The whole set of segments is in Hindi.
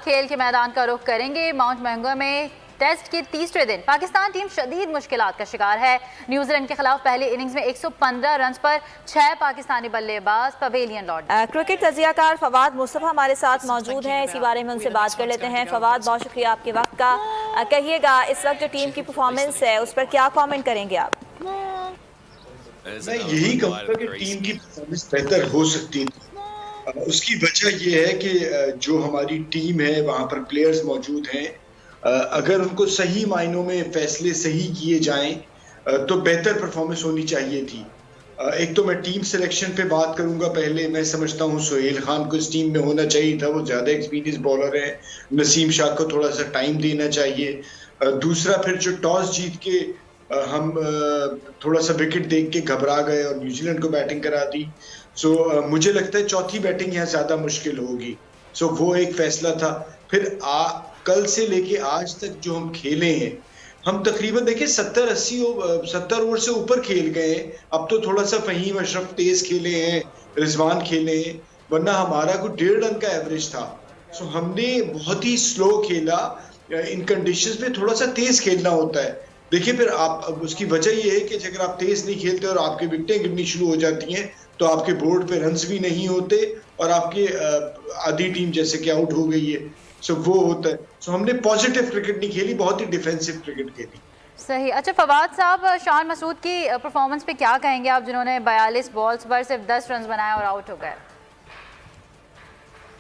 खेल के मैदान का रुख करेंगे। माउंट मैंगो में टेस्ट के तीसरे दिन पाकिस्तान टीम शदीद मुश्किलात का शिकार है। न्यूजीलैंड के खिलाफ पहले इनिंग्स में 115 रन पर 6 पाकिस्तानी बल्लेबाज पवेलियन लौट। क्रिकेट तजियाकार फवाद मुस्तफा हमारे साथ मौजूद हैं, इसी बारे में उनसे बात कर लेते हैं। फवाद, बहुत शुक्रिया आपके वक्त का। कहिएगा, इस वक्त जो टीम की परफॉर्मेंस है उस पर क्या कमेंट करेंगे आप? मैं यही कहूँगा कि टीम की परफॉर्मेंस बेहतर हो सकती थी। उसकी वजह यह है कि जो हमारी टीम है वहाँ पर प्लेयर्स मौजूद हैं, अगर उनको सही मायनों में फैसले सही किए जाएं तो बेहतर परफॉर्मेंस होनी चाहिए थी। एक तो मैं टीम सिलेक्शन पे बात करूंगा। पहले मैं समझता हूँ सोहेल खान को इस टीम में होना चाहिए था, वो ज़्यादा एक्सपीरियंस बॉलर है। नसीम शाह को थोड़ा सा टाइम देना चाहिए। दूसरा, फिर जो टॉस जीत के हम थोड़ा सा विकेट देख के घबरा गए और न्यूजीलैंड को बैटिंग करा दी। मुझे लगता है चौथी बैटिंग यहाँ ज़्यादा मुश्किल होगी। वो एक फैसला था। फिर कल से लेके आज तक जो हम खेले हैं, हम तकरीबन देखिए 70 ओवर से ऊपर खेल गए हैं। अब तो थोड़ा सा फहीम अशरफ तेज खेले हैं, रिजवान खेले हैं, वरना हमारा कोई 1.5 रन का एवरेज था। हमने बहुत ही स्लो खेला। इन कंडीशंस में थोड़ा सा तेज खेलना होता है। देखिए, फिर आप उसकी वजह ये है कि अगर आप तेज नहीं खेलते और आपकी विकेटें गिरनी शुरू हो जाती हैं तो आपके बोर्ड पे रन्स भी नहीं होते और आपकी आधी टीम जैसे कि आउट हो गई है। वो होता है। हमने पॉजिटिव क्रिकेट नहीं खेली, बहुत ही डिफेंसिव क्रिकेट खेली। सही। अच्छा फवाद साहब, शान मसूद की परफॉर्मेंस पे क्या कहेंगे आप, जिन्होंने 42 बॉल्स पर सिर्फ 10 रन बनाए और आउट हो गए?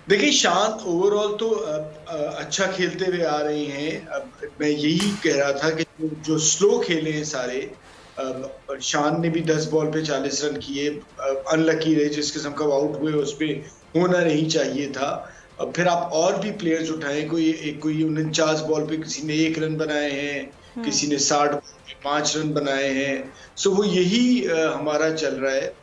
देखिए, शान ओवरऑल तो अच्छा खेलते हुए आ रहे हैं। मैं यही कह रहा था कि जो स्लो खेले हैं सारे, शान ने भी 10 बॉल पे 40 रन किए। अनलकी रहे, जिस किस्म का आउट हुए उस पर होना नहीं चाहिए था। फिर आप और भी प्लेयर्स उठाए, कोई 49 बॉल पे किसी ने 1 रन बनाए हैं, किसी ने 60 बॉल पे 5 रन बनाए हैं। वो यही हमारा चल रहा है,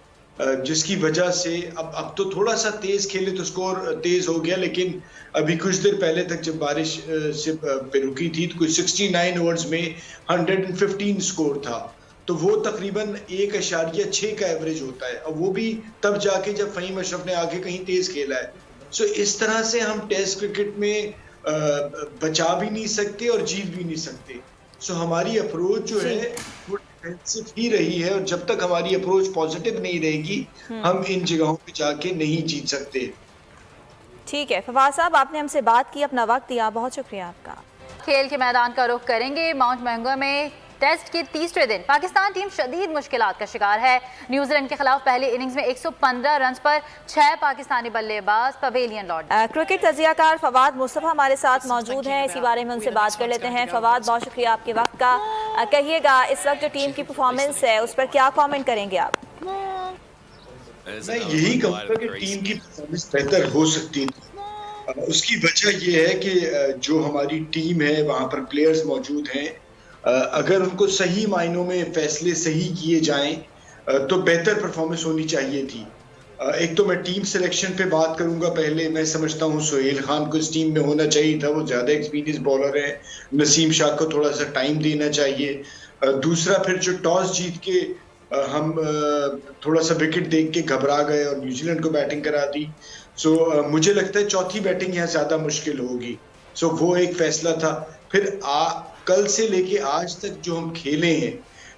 जिसकी वजह से अब तो थोड़ा सा तेज खेले तो स्कोर तेज हो गया। लेकिन अभी कुछ देर पहले तक जब बारिश से पे रुकी थी तो कुछ 69 ओवर्स में 115 स्कोर था। तो वो तकरीबन 1.6 का एवरेज होता है, और वो भी तब जाके जब फहीम अशरफ ने आगे कहीं तेज खेला है। इस तरह से हम टेस्ट क्रिकेट में बचा भी नहीं सकते और जीत भी नहीं सकते। हमारी अप्रोच जो है वो डिफेंसिव ही रही है, और जब तक हमारी अप्रोच पॉजिटिव नहीं रहेगी हम इन जगहों पे जाके नहीं जीत सकते। ठीक है फवाद साहब, आपने हमसे बात की, अपना वक्त दिया, बहुत शुक्रिया आपका। खेल के मैदान का रुख करेंगे। माउंट मैंगो में टेस्ट के तीसरे दिन पाकिस्तान टीम शदीद मुश्किलात का शिकार है। न्यूजीलैंड के खिलाफ पहले इनिंग्स में 115 रन पर 6 पाकिस्तानी बल्लेबाज पवेलियन लौट। क्रिकेट तजियाकार फवाद मुस्तफा हमारे साथ मौजूद हैं, इसी बारे में उनसे बात कर लेते हैं। फवाद, बहुत शुक्रिया आपके वक्त का। कहिएगा, इस वक्त जो टीम की परफॉर्मेंस है उस पर क्या कमेंट करेंगे आप? मैं यही कहूँगा कि टीम की परफॉर्मेंस बेहतर हो सकती थी। उसकी वजह यह है कि जो हमारी टीम है वहाँ पर प्लेयर्स मौजूद हैं, अगर उनको सही मायनों में फैसले सही किए जाएं तो बेहतर परफॉर्मेंस होनी चाहिए थी। एक तो मैं टीम सिलेक्शन पे बात करूंगा। पहले मैं समझता हूँ सोहेल खान को इस टीम में होना चाहिए था, वो ज़्यादा एक्सपीरियंस बॉलर है। नसीम शाह को थोड़ा सा टाइम देना चाहिए। दूसरा, फिर जो टॉस जीत के हम थोड़ा सा विकेट देख के घबरा गए और न्यूजीलैंड को बैटिंग करा दी। मुझे लगता है चौथी बैटिंग यहाँ ज़्यादा मुश्किल होगी। वो एक फैसला था। फिर कल से लेके आज तक जो हम खेले हैं,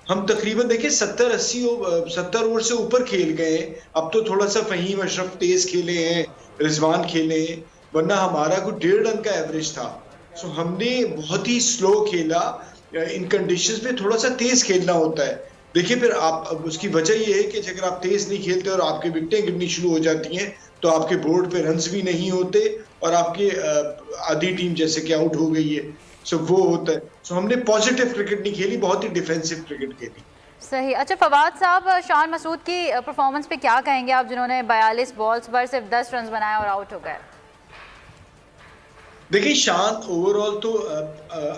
हम तकरीबन देखिए 70 ओवर से ऊपर खेल गए हैं। अब तो थोड़ा सा फहीम अशरफ तेज खेले हैं, रिजवान खेले हैं, वरना हमारा कोई 1.5 रन का एवरेज था। हमने बहुत ही स्लो खेला। इन कंडीशंस में थोड़ा सा तेज खेलना होता है। देखिए, फिर आप उसकी वजह ये है कि अगर आप तेज नहीं खेलते और आपकी विकेटें गिरनी शुरू हो जाती हैं तो आपके बोर्ड पे रन्स भी नहीं होते और आपकी आधी टीम जैसे कि आउट हो गई है। वो होता है। हमने पॉजिटिव क्रिकेट नहीं खेली, बहुत ही डिफेंसिव क्रिकेट खेली। सही। अच्छा फवाद साहब, शान मसूद की परफॉर्मेंस पे क्या कहेंगे आप, जिन्होंने 42 बॉल्स पर सिर्फ 10 रन बनाए और आउट हो गए? देखिए, शान ओवरऑल तो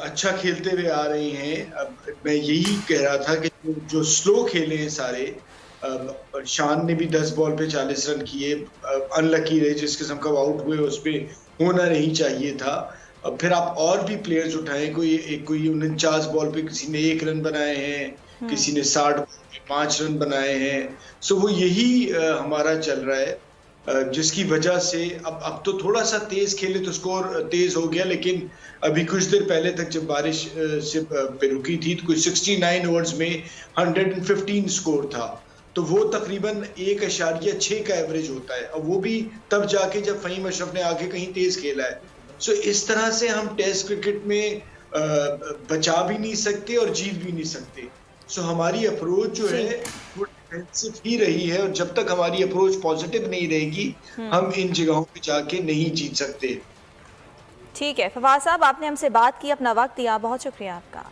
अच्छा खेलते हुए आ रहे हैं। मैं यही कह रहा था कि जो स्लो खेले हैं सारे, शान ने भी 10 बॉल पे 40 रन किए। अनलकी रहे, जिस किस्म का आउट हुए उस पर होना नहीं चाहिए था। फिर आप और भी प्लेयर्स उठाए, कोई 49 बॉल पे किसी ने 1 रन बनाए हैं, किसी ने 60 बॉल पे 5 रन बनाए हैं। वो यही हमारा चल रहा है, जिसकी वजह से अब तो थोड़ा सा तेज खेले तो स्कोर तेज हो गया, लेकिन अभी कुछ देर पहले तक जब बारिश से पे रुकी थी तो कुछ 69 ओवर्स में 115 स्कोर था, तो वो तकरीबन 1.6 का एवरेज होता है, और वो भी तब जाके जब फहीम अशरफ ने आगे कहीं तेज खेला है। सो इस तरह से हम टेस्ट क्रिकेट में बचा भी नहीं सकते और जीत भी नहीं सकते। सो हमारी अप्रोच जो है वो डिफेंसिव ही रही है, और जब तक हमारी अप्रोच पॉजिटिव नहीं रहेगी हम इन जगहों पे जाके नहीं जीत सकते। ठीक है फवाद साहब, आपने हमसे बात की, अपना वक्त दिया, बहुत शुक्रिया आपका।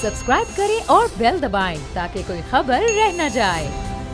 सब्सक्राइब करें और बेल दबाएं ताकि कोई खबर रह न जाए।